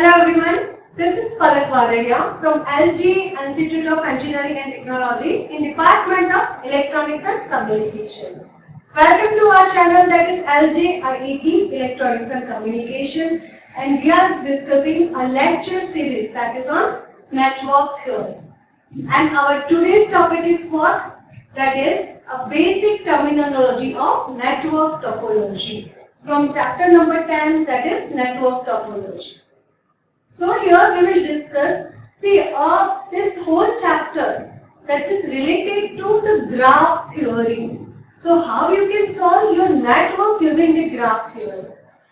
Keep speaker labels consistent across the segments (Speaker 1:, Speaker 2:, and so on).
Speaker 1: Hello everyone, this is Palak Varadia from LG Institute of Engineering and Technology in Department of Electronics and Communication. Welcome to our channel, that is LG IET Electronics and Communication, and we are discussing a lecture series that is on network theory. And our today's topic is what? That is a basic terminology of network topology from chapter number 10, that is network topology. So here we will discuss, this whole chapter that is related to the graph theory. So how you can solve your network using the graph theory.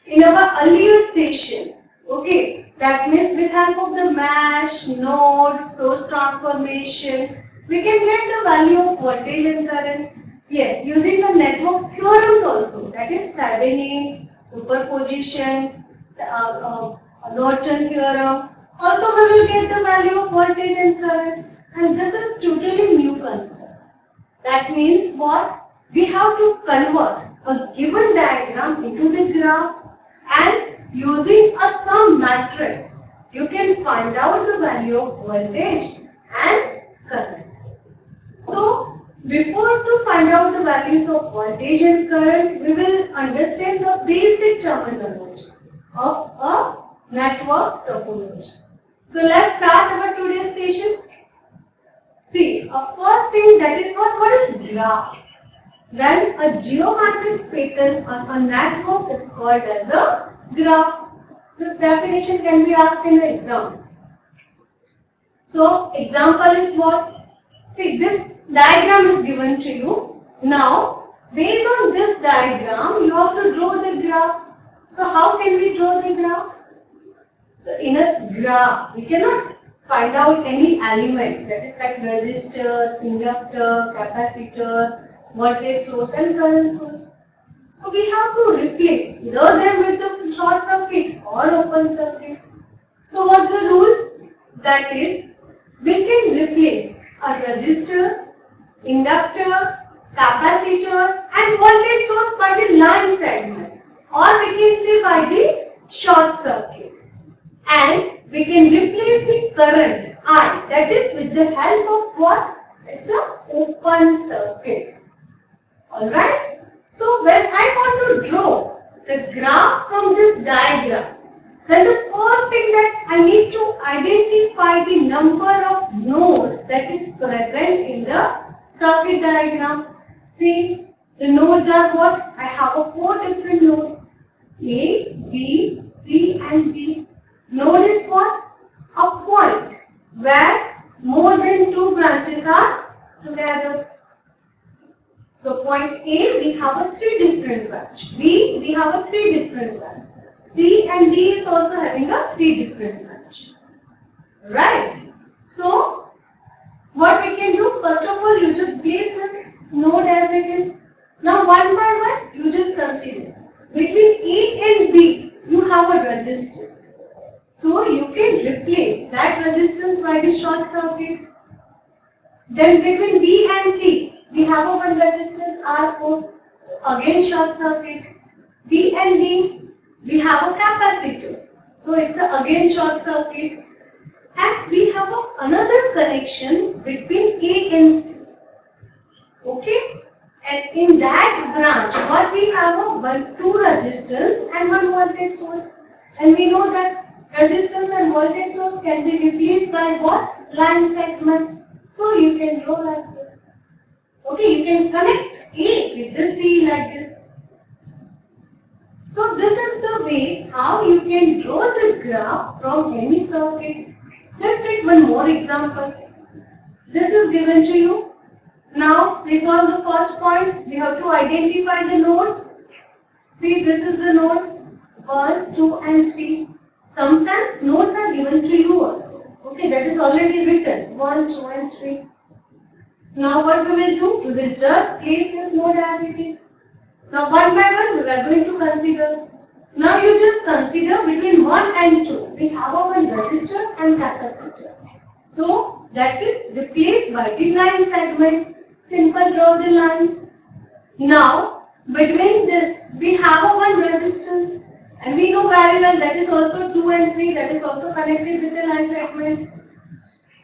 Speaker 1: In our earlier session, okay, that means with help of the mesh, node, source transformation, we can get the value of voltage and current. Yes, using the network theorems also, that is Thevenin, superposition, Norton theorem. Also, we will get the value of voltage and current, and this is totally new concept. That means what? We have to convert a given diagram into the graph, and using a sum matrix, you can find out the value of voltage and current. So, before to find out the values of voltage and current, we will understand the basic terminology of a network topology. So let's start our today's session. See, first thing, that is what is graph? When a geometric pattern on a network is called as a graph. This definition can be asked in the exam. So example is what? See, this diagram is given to you. Now, based on this diagram, you have to draw the graph. So how can we draw the graph? So in a graph, we cannot find out any elements, that is like resistor, inductor, capacitor, voltage source and current source. So we have to replace either them with the short circuit or open circuit. So what's the rule? That is, we can replace a resistor, inductor, capacitor and voltage source by the line segment, or we can say by the short circuit. And we can replace the current I, that is with the help of what? It's an open circuit. Alright? So when I want to draw the graph from this diagram, then the first thing that I need to identify the number of nodes that is present in the circuit diagram. See, the nodes are what? I have 4 different nodes, A, B, C and D. Node is what? A point where more than 2 branches are together. So point A, we have a 3 different branch. B, we have a 3 different branch. C and D is also having a 3 different branch. Right? So, what we can do? First of all, you just place this node as it is. Now, one by one, you just consider. Between A and B, you have a resistance. So, you can replace that resistance by the short circuit. Then, between B and C, we have a one resistance R4. So, again short circuit. B and D, we have a capacitor. So, it's again short circuit. And we have another connection between A and C. Okay? And in that branch, what we have 2 resistors and 1 voltage source. And we know that resistance and voltage source can be replaced by what? Line segment. So you can draw like this. Okay, you can connect A with the C like this. So this is the way how you can draw the graph from any circuit. Let's take one more example. This is given to you. Now, recall the first point. We have to identify the nodes. See, this is the node 1, 2 and 3. Sometimes nodes are given to you also. Okay, that is already written 1, 2 and 3. Now what we will do? We will just place this node as it is. Now one by one we are going to consider. Now you just consider between 1 and 2. We have one resistor and capacitor. So that is replaced by the line segment. Simple, draw the line. Now between this we have one resistance And we know very well that is also 2 and 3, that is also connected with the line segment.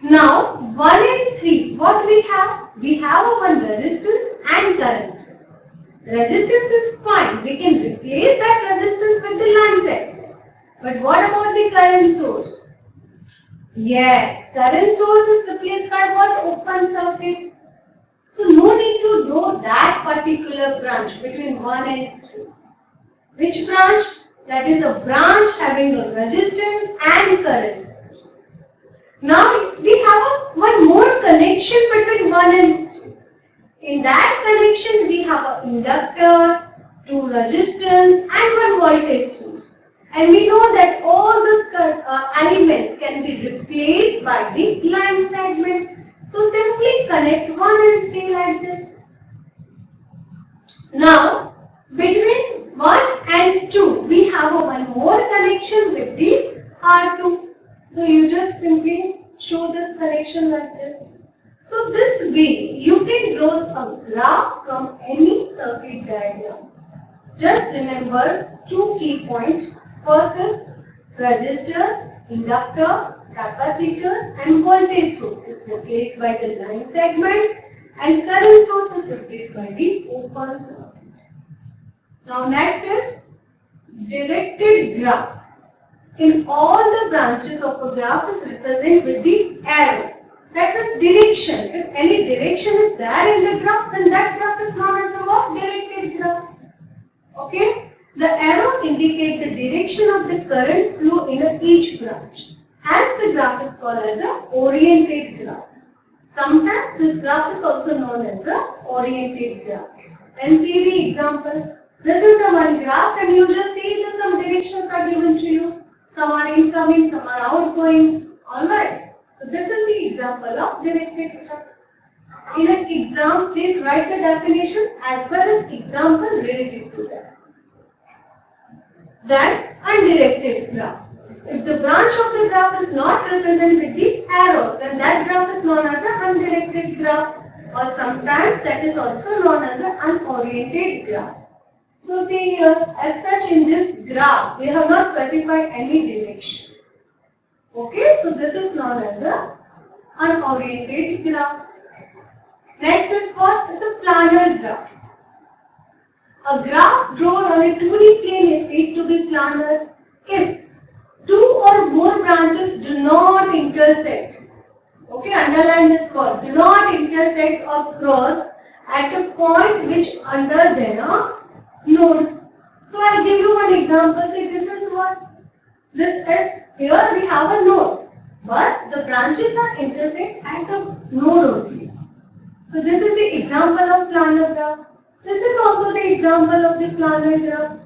Speaker 1: Now 1 and 3, what we have? We have one resistance and current source. Resistance is fine, we can replace that resistance with the line segment. But what about the current source? Yes, current source is replaced by what? Open circuit. So no need to draw that particular branch between 1 and 3. Which branch? That is a branch having a resistance and current source. Now we have one more connection between 1 and 3. In that connection we have an inductor, 2 resistance and one voltage source. And we know that all these elements can be replaced by the line segment. So simply connect 1 and 3 like this. Now between 1 and 2 we have one more connection with the R2. So you just simply show this connection like this. So this way you can draw a graph from any circuit diagram. Just remember two key points. First is resistor, inductor, capacitor and voltage source is replaced by the line segment and current source is replaced by the open circuit. Now next is directed graph. In all the branches of a graph is represented with the arrow. That is direction. If any direction is there in the graph, then that graph is known as a what? Directed graph. Okay? The arrow indicates the direction of the current flow in each branch. Hence the graph is called as a oriented graph. Sometimes this graph is also known as a oriented graph. And see the example. This is a one graph and you just see that some directions are given to you. Some are incoming, some are outgoing. Alright. So this is the example of directed graph. In an exam, please write the definition as well as example related to that. Then undirected graph. If the branch of the graph is not represented with the arrows, then that graph is known as an undirected graph, or sometimes that is also known as an unoriented graph. So see here, as such in this graph, we have not specified any direction. Okay, so this is known as an unoriented graph. Next is what? Is a planar graph. A graph drawn on a 2D plane is said to be planar if two or more branches do not intersect. Okay, underline this word. Do not intersect or cross at a point which under their node. So I'll give you one example. See, this is what? This is, here we have a node, but the branches are intersect at the node only. So this is the example of planar graph. This is also the example of the planar graph.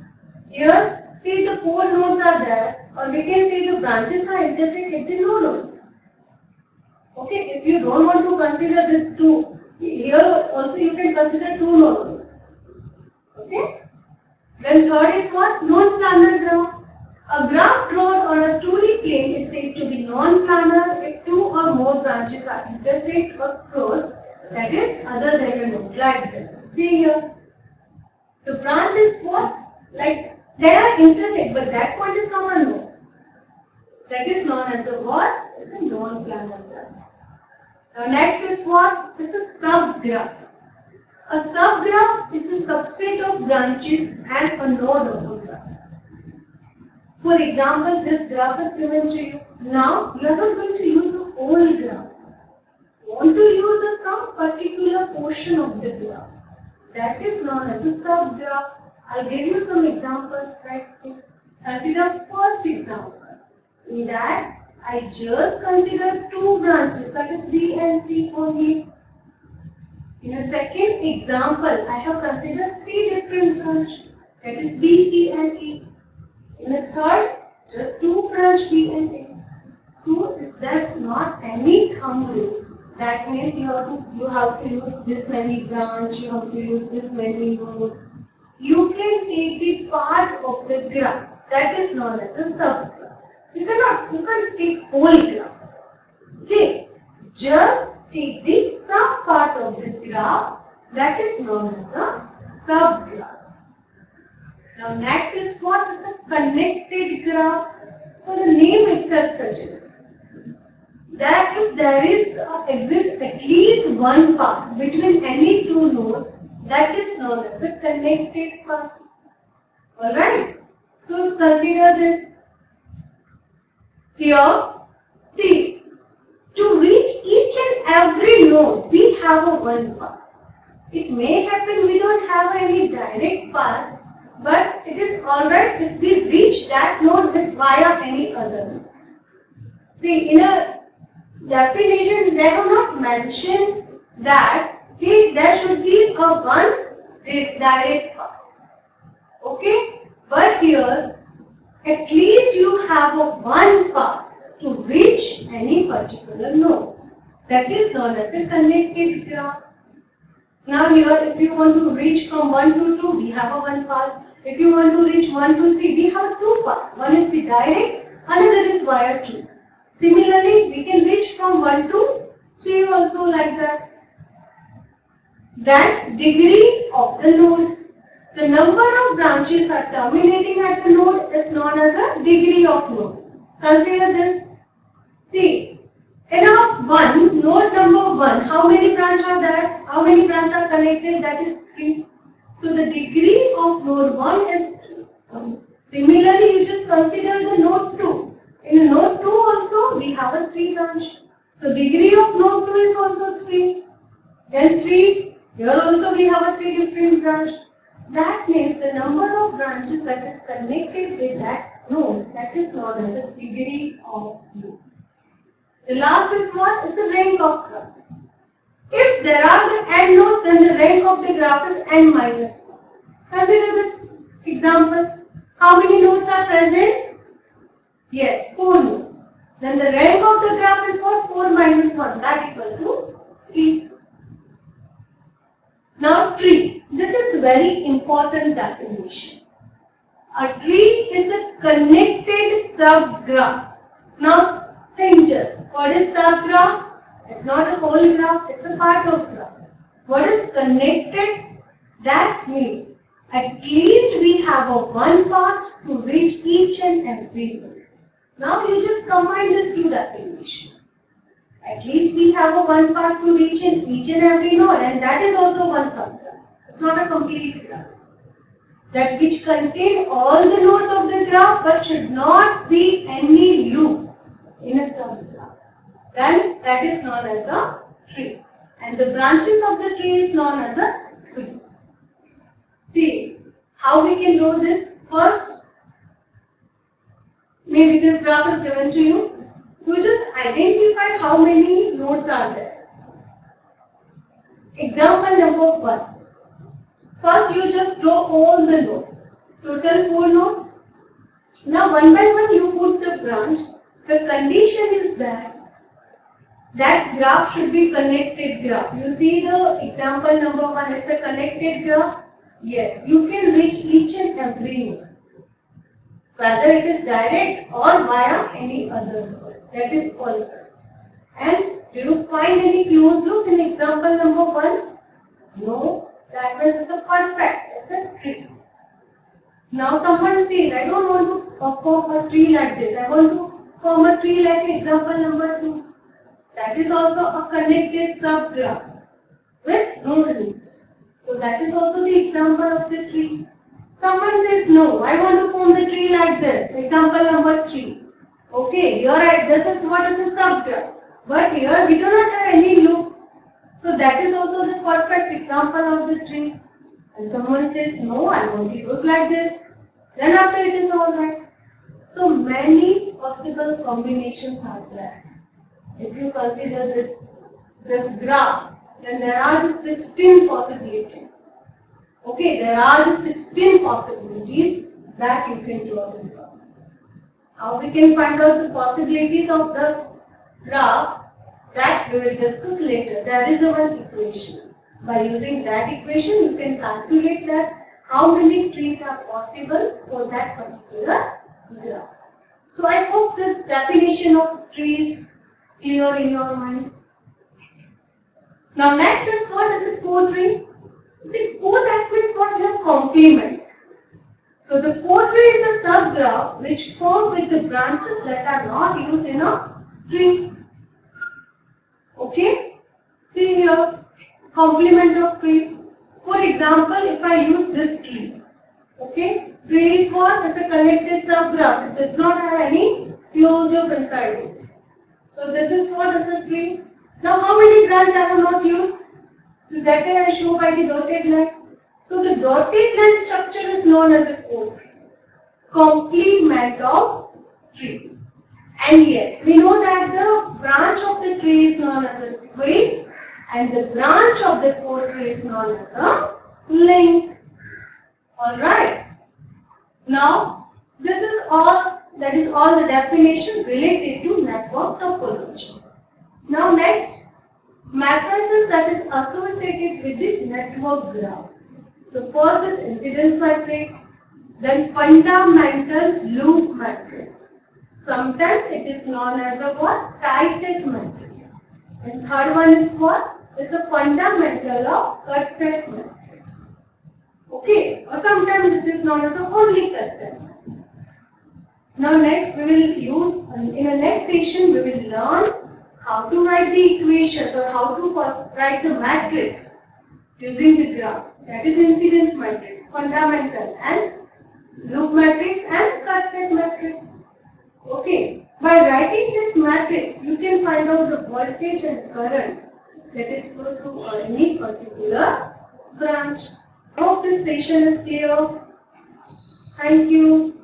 Speaker 1: Here, see the 4 nodes are there, or we can say the branches are intersect at the node only. Okay, if you don't want to consider this 2, here also you can consider 2 nodes. Okay. Then third is what? Non-planar graph. A graph drawn on a 2D plane is said to be non-planar if 2 or more branches are intersect or cross, that is other than a node, like this. See here. The branch is what? Like they are intersect, but that point is not a node. That is known as a what? It's a non-planar graph. Now next is what? This is subgraph. A subgraph is a subset of branches and a node of a graph. For example, this graph is given to you. Now, you are not going to use a whole graph. You want to use some particular portion of the graph. That is known as a subgraph. I'll give you some examples like this. Consider first example. In that, I just consider 2 branches, that is B and C only. In a second example, I have considered 3 different branches, that is B, C and E. In the third, just 2 branch B and A. So is that not any thumb rule? That means you have to use this many branch, you have to use this many nodes. You can take the part of the graph, that is known as a subgraph. You can't take whole graph. Okay, just take the sub part of the graph, that is known as a subgraph. Now next is what is a connected graph. So the name itself suggests that if there is exists at least one path between any two nodes, that is known as a connected path. Alright. So consider this here. See, to reach each and every node, we have a one path. It may happen we don't have any direct path, but it is alright if we reach that node with via any other node. See, in a definition, they have not mentioned that there should be a one direct path. Okay, but here at least you have a one path to reach any particular node. That is known as a connected graph. Now here, if you want to reach from 1 to 2, we have a one path. If you want to reach 1 to 3, we have two paths. One is the direct, another is via 2. Similarly, we can reach from 1 to 3 also like that. Then, degree of the node. The number of branches are terminating at the node is known as a degree of node. Consider this. See, in a node number 1, how many branches are there? How many branches are connected? That is 3. So the degree of node 1 is 3. Similarly, you just consider the node 2. In node 2 also, we have a 3 branch. So degree of node 2 is also 3. Then 3, here also we have a 3 different branch. That means the number of branches that is connected with that node, that is known as a degree of node. The last is what? Is the rank of graph. If there are the end nodes, then the rank of the graph is n minus 1. Consider this example. How many nodes are present? Yes, 4 nodes. Then the rank of the graph is what? 4 minus 1. That equal to 3. Now tree. This is very important definition. A tree is a connected subgraph. Now think just, what is subgraph? It's not a whole graph, it's a part of graph. What is connected? That means at least we have a one path to reach each and every node. Now you just combine these two definitions. At least we have a one path to reach in each and every node, and that is also one subgraph. It's not a complete graph. That which contain all the nodes of the graph but should not be any loop in a subgraph. Then that is known as a tree. And the branches of the tree is known as a trees. See how we can draw this. First, maybe this graph is given to you. You just identify how many nodes are there. Example number 1. First you just draw all the nodes. Total 4 nodes. Now one by one you put the branch. The condition is that graph should be connected graph. You see the example number 1, it's a connected graph. Yes, you can reach each and every node, whether it is direct or via any other node. That is all correct. And do you find any closed loop in example number 1? No, that means it's a perfect, it's a tree. Now someone says, I don't want to form a tree like this, I want to form a tree like example number 2. That is also a connected subgraph with node loops. So that is also the example of the tree. Someone says, no, I want to form the tree like this, example number 3. Okay, you are right, this is what is a subgraph. But here we do not have any loop. So that is also the perfect example of the tree. And someone says, no, I want it goes like this. Then after it is alright. So many possible combinations are there. If you consider this graph, then there are the 16 possibilities. Okay, there are the 16 possibilities that you can draw the graph. How we can find out the possibilities of the graph, that we will discuss later. There is one equation. By using that equation, you can calculate that how many trees are possible for that particular graph. So I hope this definition of trees clear in your mind. Now next is what is a co-tree? See, co that means what? We have complement. So the core tree is a subgraph which formed with the branches that are not used in a tree. Okay? See here, complement of tree. For example, if I use this tree, okay? Tree is what? It's a connected subgraph. It does not have any closed loop inside it. So this is what is a tree. Now how many branches I have not used? So that I show by the dotted line. So the dotted line structure is known as a core tree. Complement of tree. And yes, we know that the branch of the tree is known as a twigs and the branch of the core tree is known as a link. Alright. Now, this is all, that is all the definition related to network topology. Now next, matrices that is associated with the network graph. The first is incidence matrix, then fundamental loop matrix. Sometimes it is known as a what? Tie-set matrix. And third one is what? It's a fundamental of cut-set matrix. Okay, or sometimes it is known as a only cut-set matrix. Now next we will use, in the next session we will learn how to write the equations or how to write the matrix using the graph. That is incidence matrix, fundamental and loop matrix and cut-set matrix. Okay, by writing this matrix, you can find out the voltage and current that is flow through any particular branch. I hope this session is clear. Thank you.